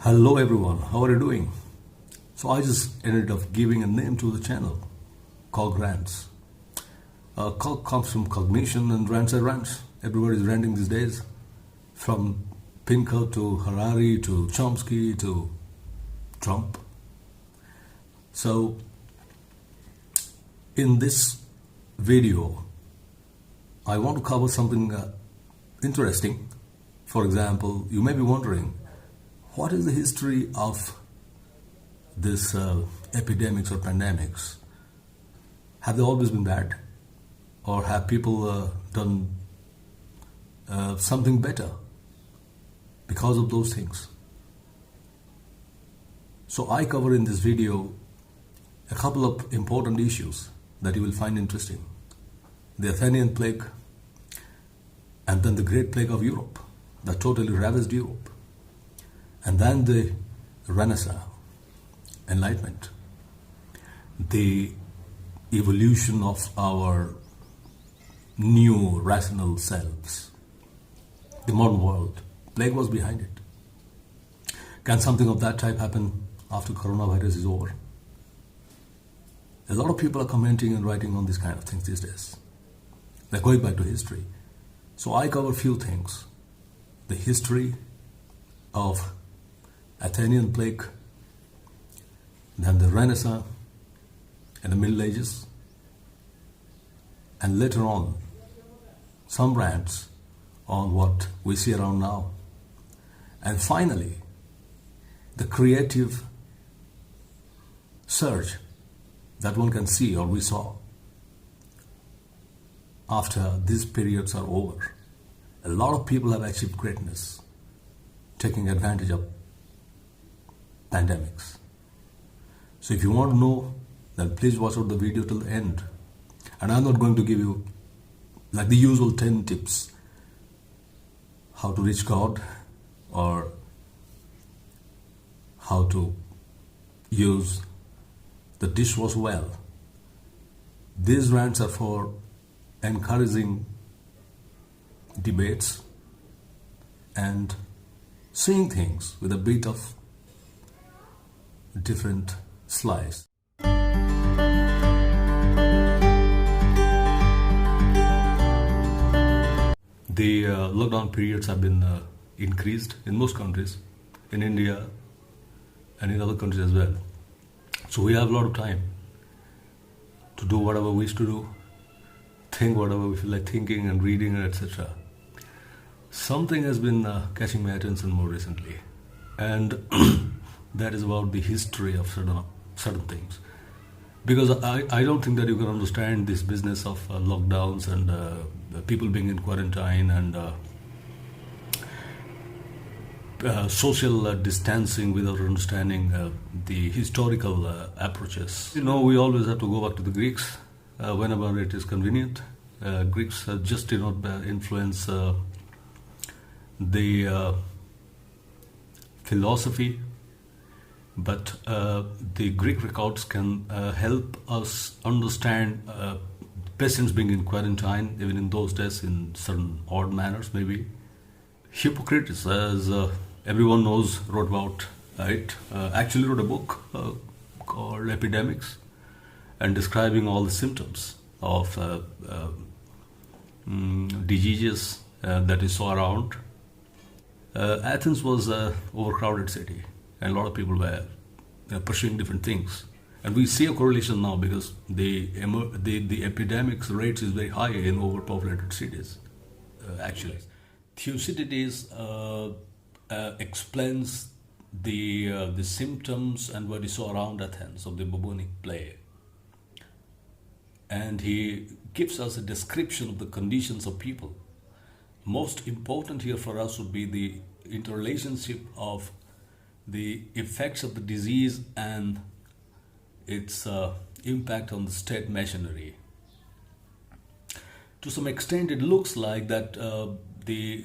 Hello everyone, how are you doing? So I just ended up giving a name to the channel, Cog Rants. Cog comes from Cognition and rants are rants. Everybody's ranting these days, from Pinker to Harari to Chomsky to Trump. So in this video, I want to cover something interesting. For example, you may be wondering, what is the history of this epidemics or pandemics? Have they always been bad? Or have people done something better because of those things? So I cover in this video a couple of important issues that you will find interesting. The Athenian plague and then the Great Plague of Europe that totally ravaged Europe. And then the Renaissance, Enlightenment, the evolution of our new rational selves, the modern world. Plague was behind it. Can something of that type happen after coronavirus is over? A lot of people are commenting and writing on these kind of things these days. They're going back to history. So I cover a few things. The history of Athenian plague, then the Renaissance and the Middle Ages, and later on some rants on what we see around now, and finally the creative surge that one can see or we saw after these periods are over. A lot of people have achieved greatness, taking advantage of pandemics. So if you want to know, then please watch out the video till the end. And I'm not going to give you like the usual 10 tips how to reach God or how to use the dishwasher well. These rants are for encouraging debates and seeing things with a bit of different slice. The lockdown periods have been increased in most countries, in India and in other countries as well. So we have a lot of time to do whatever we wish to do, think whatever we feel like thinking and reading, etc. Something has been catching my attention more recently, and that is about the history of certain things. Because I don't think that you can understand this business of lockdowns and people being in quarantine and social distancing without understanding the historical approaches. You know, we always have to go back to the Greeks whenever it is convenient. Greeks just did not influence the philosophy, but the Greek records can help us understand patients being in quarantine, even in those days, in certain odd manners, maybe. Hippocrates, as everyone knows, wrote about it, actually wrote a book called Epidemics, and describing all the symptoms of diseases that he saw around. Athens was an overcrowded city, and a lot of people were pursuing different things. And we see a correlation now because the epidemics rates is very high in overpopulated cities, actually. Thucydides explains the symptoms and what he saw around Athens of the bubonic plague. And he gives us a description of the conditions of people. Most important here for us would be the interrelationship of the effects of the disease and its impact on the state machinery. To some extent, it looks like that the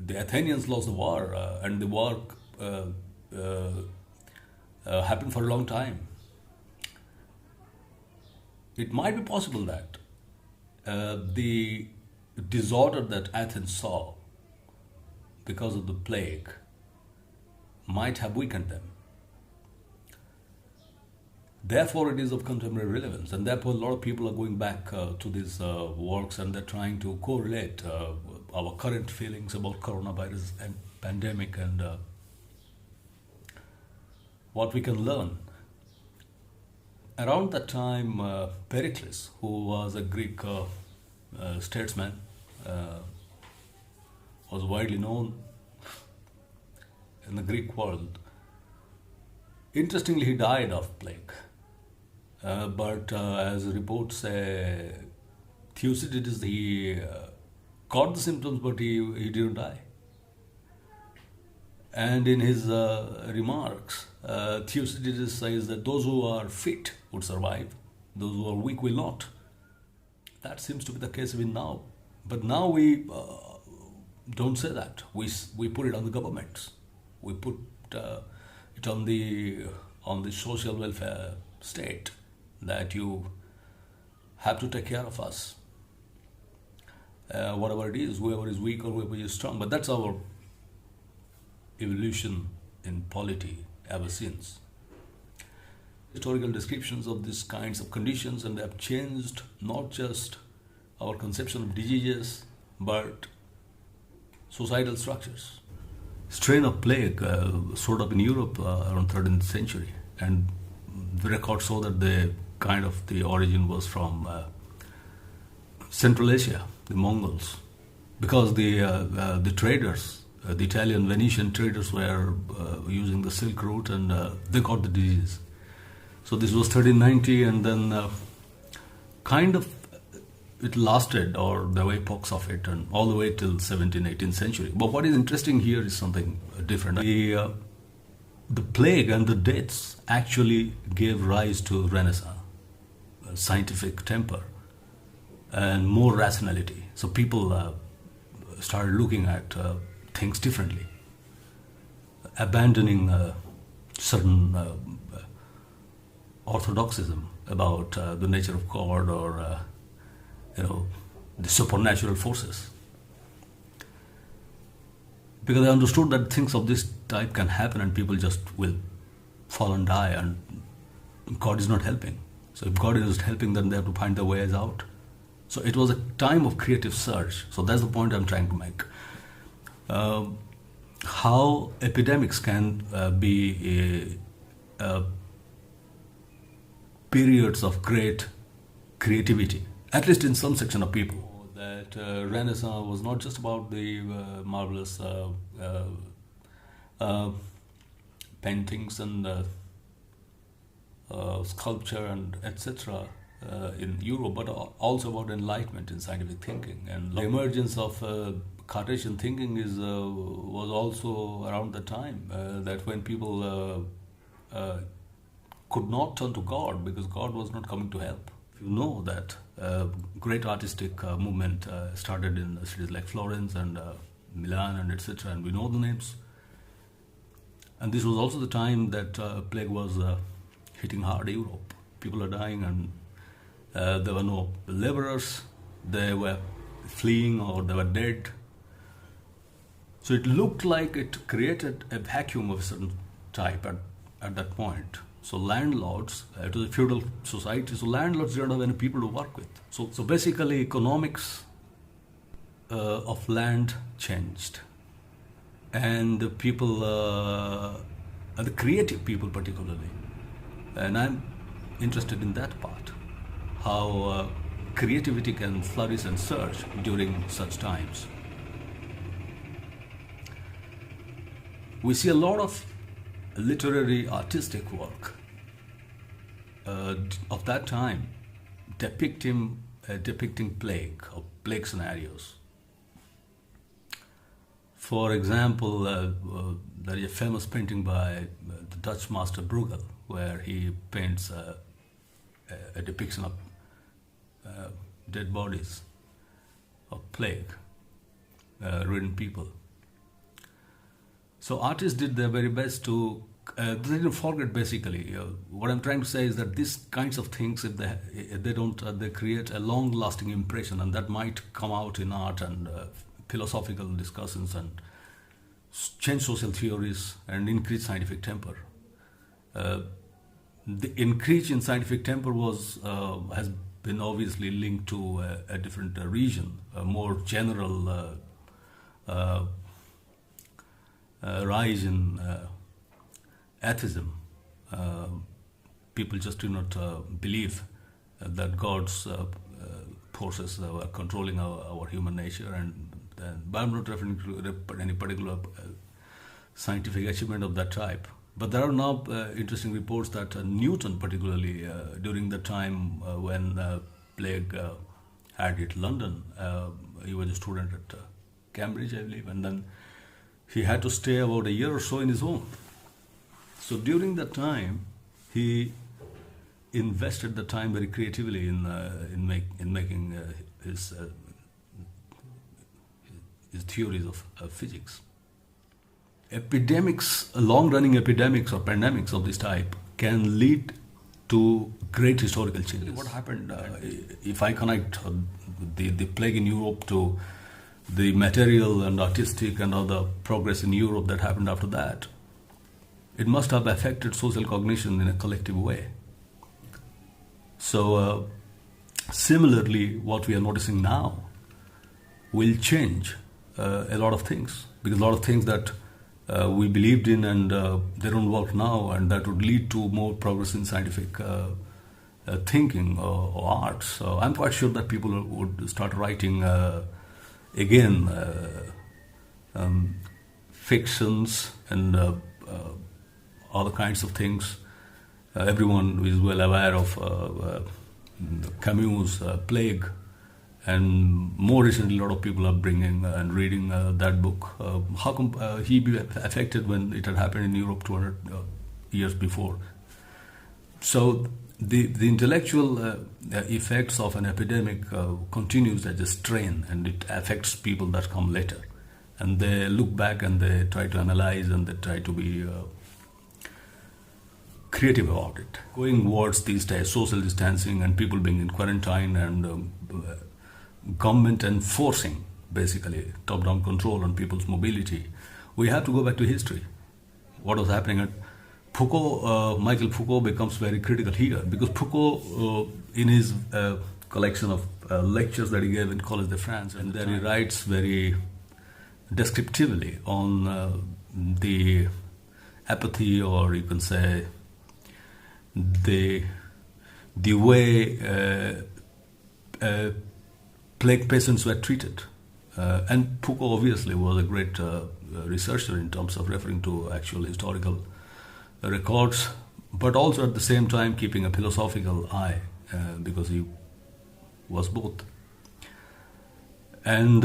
Athenians lost the war, and the war happened for a long time. It might be possible that the disorder that Athens saw because of the plague might have weakened them. Therefore, it is of contemporary relevance, and therefore, a lot of people are going back to these works, and they're trying to correlate our current feelings about coronavirus and pandemic and what we can learn. Around that time, Pericles, who was a Greek statesman, was widely known in the Greek world. Interestingly, he died of plague. But as reports say, Thucydides, he got the symptoms, but he didn't die. And in his remarks, Thucydides says that those who are fit would survive, those who are weak will not. That seems to be the case even now. But now we don't say that. We put it on the governments. We put it on the social welfare state, that you have to take care of us. Whatever it is, whoever is weak or whoever is strong. But that's our evolution in polity ever since. Historical descriptions of these kinds of conditions, and they have changed not just our conception of diseases, but societal structures. Strain of plague showed up in Europe around 13th century, and the records show that the origin was from Central Asia, the Mongols, because the traders, the Italian Venetian traders, were using the Silk Route, and they got the disease. So this was 1390, and then it lasted, or there were epochs of it, and all the way till 17th, 18th century. But what is interesting here is something different. The plague and the deaths actually gave rise to Renaissance, scientific temper, and more rationality. So people started looking at things differently, abandoning certain orthodoxism about the nature of God, or the supernatural forces, because they understood that things of this type can happen and people just will fall and die, and God is not helping. So if God is helping, then they have to find their ways out. So it was a time of creative search. So that's the point I'm trying to make. How epidemics can be periods of great creativity, at least in some section of people. That Renaissance was not just about the marvelous paintings and sculpture and etc. In Europe, but also about enlightenment in scientific thinking. And the emergence of Cartesian thinking was also around the time that when people could not turn to God because God was not coming to help. You know that great artistic movement started in cities like Florence and Milan and etc. And we know the names. And this was also the time that plague was hitting hard Europe. People are dying, and there were no laborers. They were fleeing or they were dead. So it looked like it created a vacuum of a certain type at that point. So landlords, it was a feudal society, so landlords didn't have any people to work with. So basically economics of land changed. And the people, and the creative people particularly. And I'm interested in that part, how creativity can flourish and surge during such times. We see a lot of literary artistic work of that time depicting plague or plague scenarios. For example, there is a famous painting by the Dutch master Bruegel, where he paints a depiction of dead bodies of plague, ridden people. So artists did their very best to, they didn't forget basically. What I'm trying to say is that these kinds of things, if they don't, they create a long-lasting impression, and that might come out in art and philosophical discussions and change social theories, and increase scientific temper. The increase in scientific temper has been obviously linked to a different region, a more general rise in atheism. People just do not believe that God's forces are controlling our human nature, but I'm not referring to any particular scientific achievement of that type. But there are now interesting reports that Newton, particularly during the time when plague had hit London, he was a student at Cambridge, I believe, and then he had to stay about a year or so in his home. So during that time, he invested the time very creatively in making his theories of physics. Epidemics, long-running epidemics or pandemics of this type can lead to great historical changes. What happened, if I connect the plague in Europe to the material and artistic and other progress in Europe that happened after that, it must have affected social cognition in a collective way. So, similarly, what we are noticing now will change a lot of things, because a lot of things that we believed in and they don't work now, and that would lead to more progress in scientific thinking or art. So I'm quite sure that people would start writing again fictions and other kinds of things. Everyone is well aware of Camus' Plague, and more recently a lot of people are bringing and reading that book. How come he be affected when it had happened in Europe 200 years before? So the intellectual effects of an epidemic continues as a strain, and it affects people that come later, and they look back and they try to analyze and they try to be creative about it. Going towards these days, social distancing and people being in quarantine and government enforcing basically top-down control on people's mobility, we have to go back to history. What was happening at Foucault, Michael Foucault becomes very critical here, because Foucault, in his collection of lectures that he gave in Collège de France, and there he writes very descriptively on the apathy, or you can say the way plague patients were treated. And Foucault obviously was a great researcher in terms of referring to actual historical records, but also at the same time keeping a philosophical eye, because he was both. And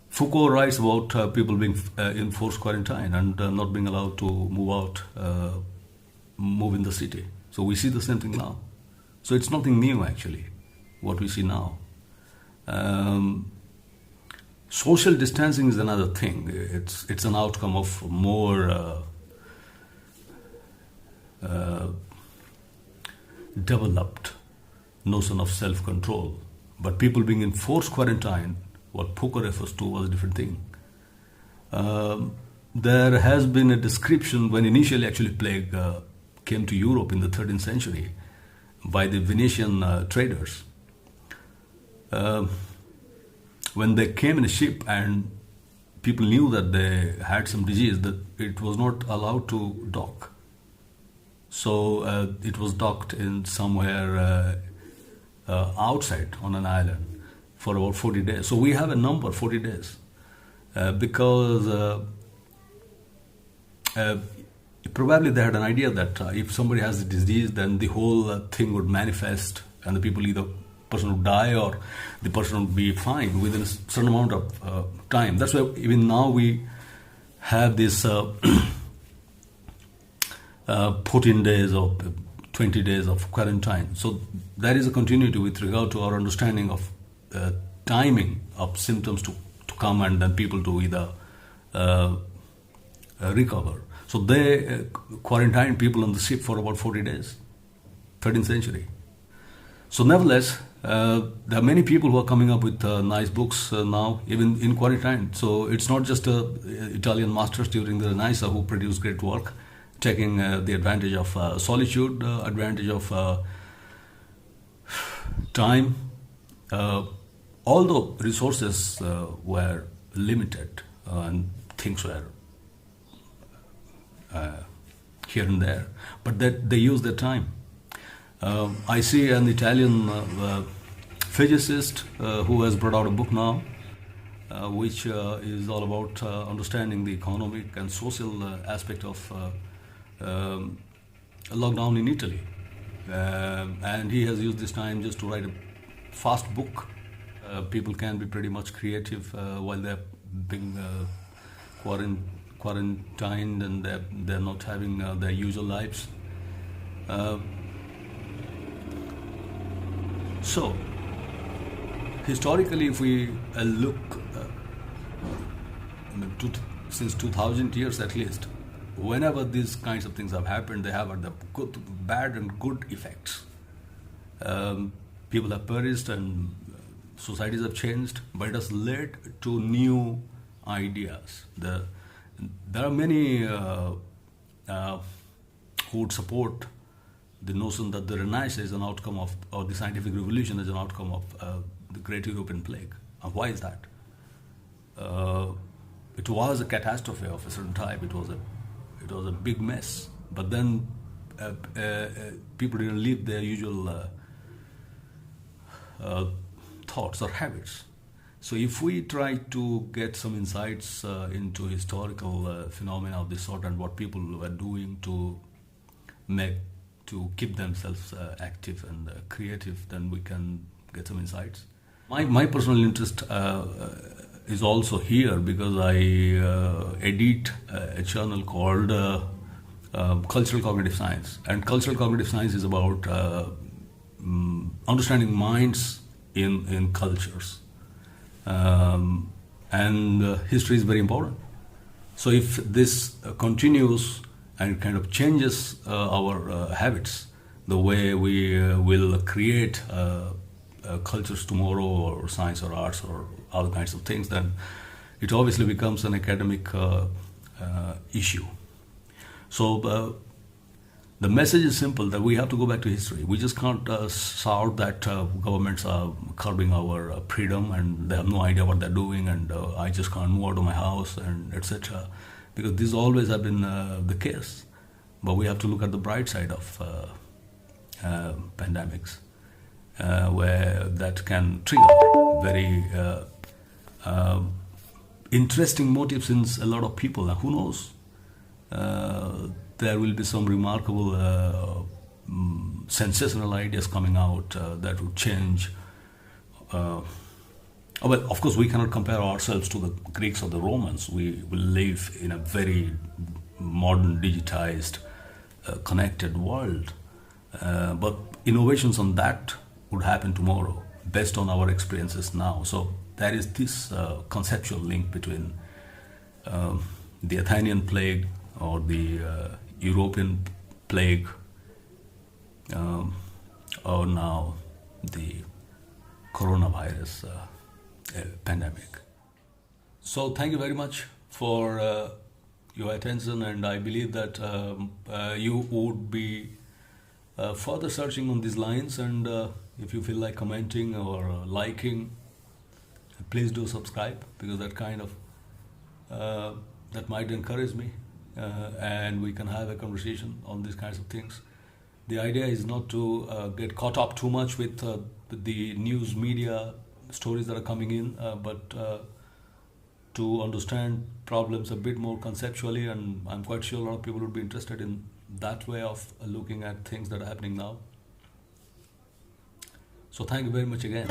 Foucault writes about people being in forced quarantine and not being allowed to move in the city. So we see the same thing now. So it's nothing new actually, what we see now. Social distancing is another thing. It's an outcome of more developed notion of self-control. But people being in forced quarantine, what Foucault refers to, was a different thing. There has been a description when initially actually plague came to Europe in the 13th century by the Venetian traders. When they came in a ship and people knew that they had some disease, that it was not allowed to dock. So it was docked in somewhere outside on an island for about 40 days. So we have a number, 40 days, because probably they had an idea that if somebody has the disease, then the whole thing would manifest, and the people, either person would die or the person would be fine within a certain amount of time. That's why even now we have this 14 days or 20 days of quarantine. So there is a continuity with regard to our understanding of timing of symptoms to come and then people to either recover. So they quarantined people on the ship for about 40 days, 13th century. So nevertheless, There are many people who are coming up with nice books now, even in quarantine. So it's not just Italian masters during the Renaissance who produce great work, taking the advantage of solitude, advantage of time. Although resources were limited and things were here and there, but that they used their time. I see an Italian physicist who has brought out a book now, which is all about understanding the economic and social aspect of lockdown in Italy. And he has used this time just to write a fast book. People can be pretty much creative while they're being quarantined and they're not having their usual lives. So, historically, if we look since 2000 years at least, whenever these kinds of things have happened, they have had the good, bad and good effects. People have perished and societies have changed, but it has led to new ideas. There are many who would support the notion that the Renaissance is an outcome of, or the scientific revolution is an outcome of the Great European Plague. Why is that? It was a catastrophe of a certain type. It was a big mess. But then people didn't live their usual thoughts or habits. So if we try to get some insights into historical phenomena of this sort and what people were doing to keep themselves active and creative, then we can get some insights. My personal interest is also here because I edit a journal called Cultural Cognitive Science. And Cultural Cognitive Science is about understanding minds in cultures. And history is very important. So if this continues and kind of changes our habits, the way we will create cultures tomorrow, or science or arts or other kinds of things, then it obviously becomes an academic issue. So the message is simple, that we have to go back to history. We just can't shout that governments are curbing our freedom and they have no idea what they're doing, and I just can't move out of my house, and etc. Because this always have been the case. But we have to look at the bright side of pandemics, where that can trigger very interesting motives in a lot of people. And who knows? There will be some remarkable sensational ideas coming out that would change. Well, of course, we cannot compare ourselves to the Greeks or the Romans. We will live in a very modern, digitized, connected world. But innovations on that would happen tomorrow based on our experiences now. So there is this conceptual link between the Athenian plague or the European plague, or now the coronavirus pandemic. So thank you very much for your attention, and I believe that you would be further searching on these lines, and if you feel like commenting or liking, please do subscribe, because that kind of that might encourage me, and we can have a conversation on these kinds of things. The idea is not to get caught up too much with the news media stories that are coming in, but to understand problems a bit more conceptually, and I'm quite sure a lot of people would be interested in that way of looking at things that are happening now. So thank you very much again.